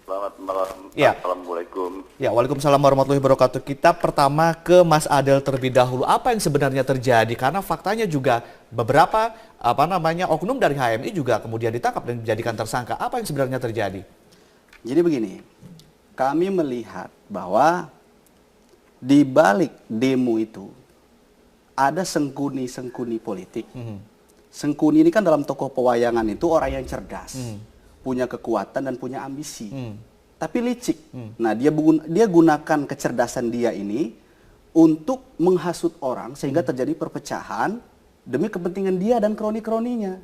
Selamat malam. Ya, Assalamualaikum. ya, Waalaikumsalam warahmatullahi wabarakatuh. Kita pertama ke Mas Adel terlebih dahulu. Apa yang sebenarnya terjadi? Karena faktanya juga beberapa oknum dari HMI juga kemudian ditangkap dan dijadikan tersangka. Apa yang sebenarnya terjadi? Jadi begini, kami melihat bahwa di balik demo itu ada sengkuni-sengkuni politik. Sengkuni ini kan dalam tokoh pewayangan itu orang yang cerdas, punya kekuatan dan punya ambisi, tapi licik. Nah, dia gunakan kecerdasan dia ini untuk menghasut orang sehingga terjadi perpecahan demi kepentingan dia dan kroni-kroninya.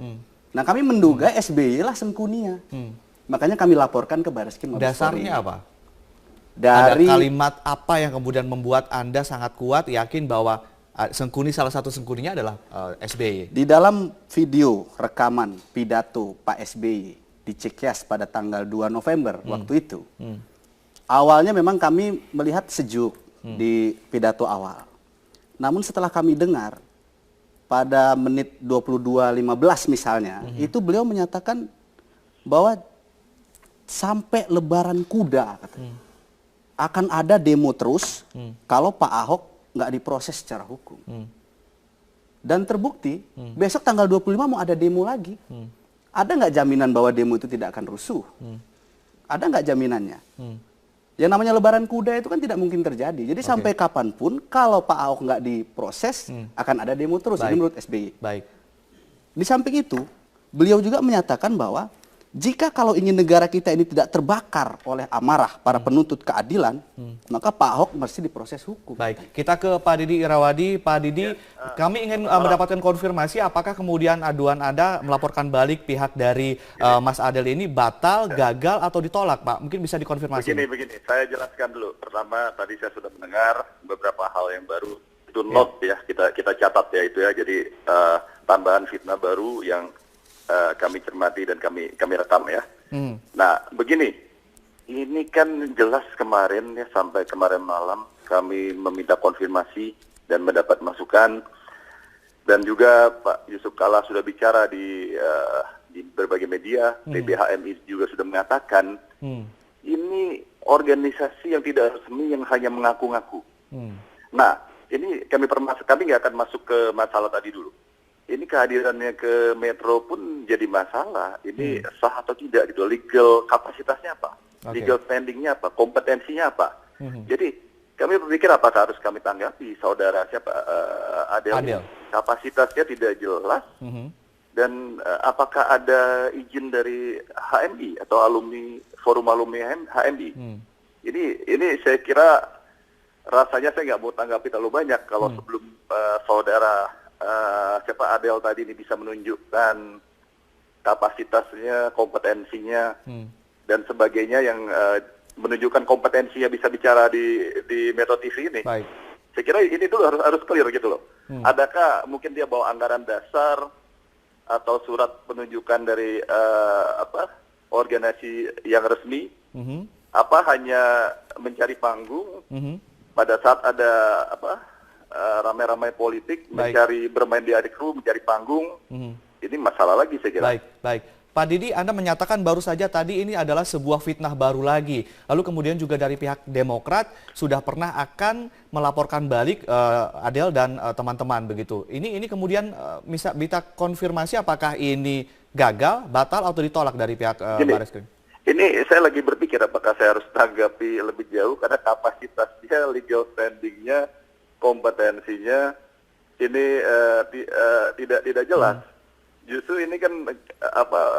Nah, kami menduga SBY lah sengkuninya. Makanya kami laporkan ke Barreskrim Mabes Polri. Dasarnya apa? Dari Ada kalimat apa yang kemudian membuat Anda sangat kuat yakin bahwa salah satu sengkuninya adalah SBY? di dalam video rekaman pidato Pak SBY di Cikeas pada tanggal 2 November waktu itu. Awalnya memang kami melihat sejuk di pidato awal. Namun setelah kami dengar pada menit 22.15 misalnya, itu beliau menyatakan bahwa sampai lebaran kuda katanya, akan ada demo terus kalau Pak Ahok nggak diproses secara hukum. Dan terbukti besok tanggal 25 mau ada demo lagi. Ada nggak jaminan bahwa demo itu tidak akan rusuh? Ada nggak jaminannya? Yang namanya lebaran kuda itu kan tidak mungkin terjadi. Jadi sampai kapanpun kalau Pak Ahok nggak diproses akan ada demo terus. Ini menurut SBY. Baik. Di samping itu, beliau juga menyatakan bahwa jika kalau ingin negara kita ini tidak terbakar oleh amarah para penuntut keadilan, maka Pak Ahok mesti diproses hukum. Baik, kita ke Pak Didi Irawadi. Pak Didi, kami ingin mendapatkan konfirmasi apakah kemudian aduan Anda melaporkan balik pihak dari Mas Adel ini batal, gagal, atau ditolak, Pak? Mungkin bisa dikonfirmasi. Begini, saya jelaskan dulu. Pertama, tadi saya sudah mendengar beberapa hal yang baru. Itu note ya, kita catat ya itu ya. Jadi tambahan fitnah baru yang kami cermati dan kami rekam ya. Nah, begini, ini kan jelas kemarin ya, sampai kemarin malam kami meminta konfirmasi dan mendapat masukan, dan juga Pak Yusuf Kalla sudah bicara di berbagai media. PBHMI juga sudah mengatakan ini organisasi yang tidak resmi yang hanya mengaku-ngaku. Nah, ini kami nggak akan masuk ke masalah tadi dulu. Ini kehadirannya ke Metro pun jadi masalah. Ini sah atau tidak gitu. Legal kapasitasnya apa? Legal standingnya apa? Kompetensinya apa? Jadi kami berpikir apakah harus kami tanggapi saudara siapa Adel. Kapasitasnya tidak jelas. Dan apakah ada izin dari HMI atau forum alumni HMI? Ini saya kira rasanya saya nggak mau tanggapi terlalu banyak kalau sebelum saudara Adel tadi ini bisa menunjukkan kapasitasnya, kompetensinya, dan sebagainya yang menunjukkan kompetensinya bisa bicara di Metro TV ini. Baik. Saya kira ini dulu harus clear gitu loh. Adakah mungkin dia bawa anggaran dasar atau surat penunjukan dari organisasi yang resmi? Apa hanya mencari panggung pada saat ada ramai-ramai politik, bermain di adik room, mencari panggung, ini masalah lagi saya kira. Baik. Pak Didi, Anda menyatakan baru saja tadi ini adalah sebuah fitnah baru lagi. Lalu kemudian juga dari pihak Demokrat sudah pernah akan melaporkan balik Adel dan teman-teman begitu. Ini kemudian bisa konfirmasi apakah ini gagal, batal, atau ditolak dari pihak Barreskrim? Ini saya lagi berpikir apakah saya harus tanggapi lebih jauh karena kapasitasnya, legal standingnya, kompetensinya ini tidak jelas. Justru ini kan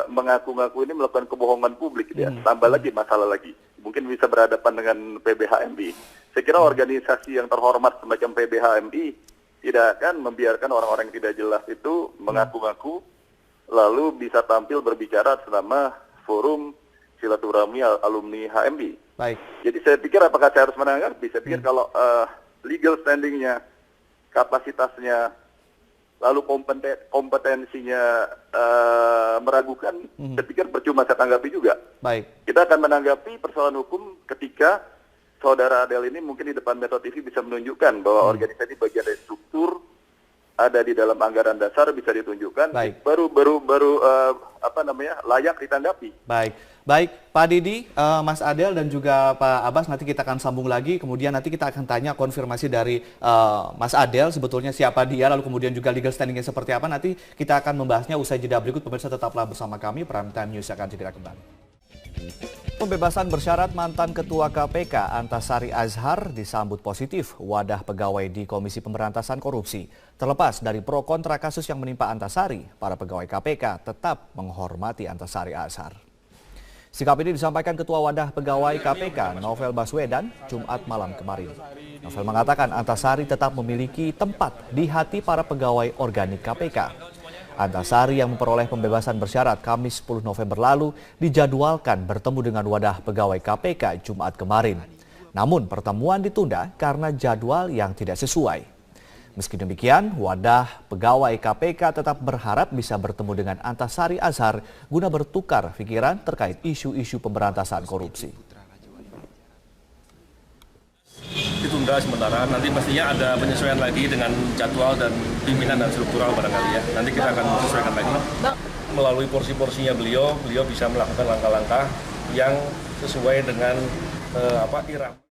mengaku-ngaku ini melakukan kebohongan publik ya. Tambah lagi masalah lagi. Mungkin bisa berhadapan dengan PBHMI. Saya kira organisasi yang terhormat semacam PBHMI tidak akan membiarkan orang-orang yang tidak jelas itu mengaku-ngaku lalu bisa tampil berbicara selama forum silaturahmi alumni HMI. Baik. Jadi saya pikir apakah saya harus menanggapi? Saya pikir kalau legal standingnya, kapasitasnya, lalu kompetensinya meragukan, saya pikir percuma saya tanggapi juga. Baik. Kita akan menanggapi persoalan hukum ketika saudara Adel ini mungkin di depan Metro TV bisa menunjukkan bahwa organisasi bagian dari struktur ada di dalam anggaran dasar bisa ditunjukkan, Baik. baru layak ditanggapi. Baik Pak Didi, Mas Adel dan juga Pak Abbas, nanti kita akan sambung lagi. Kemudian nanti kita akan tanya konfirmasi dari Mas Adel sebetulnya siapa dia, lalu kemudian juga legal standingnya seperti apa. Nanti kita akan membahasnya usai jeda berikut. Pemirsa tetaplah bersama kami, Prime Time News akan segera kembali. Pembebasan bersyarat mantan Ketua KPK Antasari Azhar disambut positif wadah pegawai di Komisi Pemberantasan Korupsi. Terlepas dari pro kontra kasus yang menimpa Antasari, para pegawai KPK tetap menghormati Antasari Azhar. Sikap ini disampaikan Ketua Wadah Pegawai KPK Novel Baswedan Jumat malam kemarin. Novel mengatakan Antasari tetap memiliki tempat di hati para pegawai organik KPK. Antasari yang memperoleh pembebasan bersyarat Kamis 10 November lalu dijadwalkan bertemu dengan wadah pegawai KPK Jumat kemarin. Namun pertemuan ditunda karena jadwal yang tidak sesuai. Meski demikian, wadah pegawai KPK tetap berharap bisa bertemu dengan Antasari Azhar guna bertukar pikiran terkait isu-isu pemberantasan korupsi. Ditunda sementara, nanti pastinya ada penyesuaian lagi dengan jadwal dan pimpinan dan struktural barangkali ya. Nanti kita akan menyesuaikan lagi. Melalui porsi-porsinya beliau bisa melakukan langkah-langkah yang sesuai dengan irama.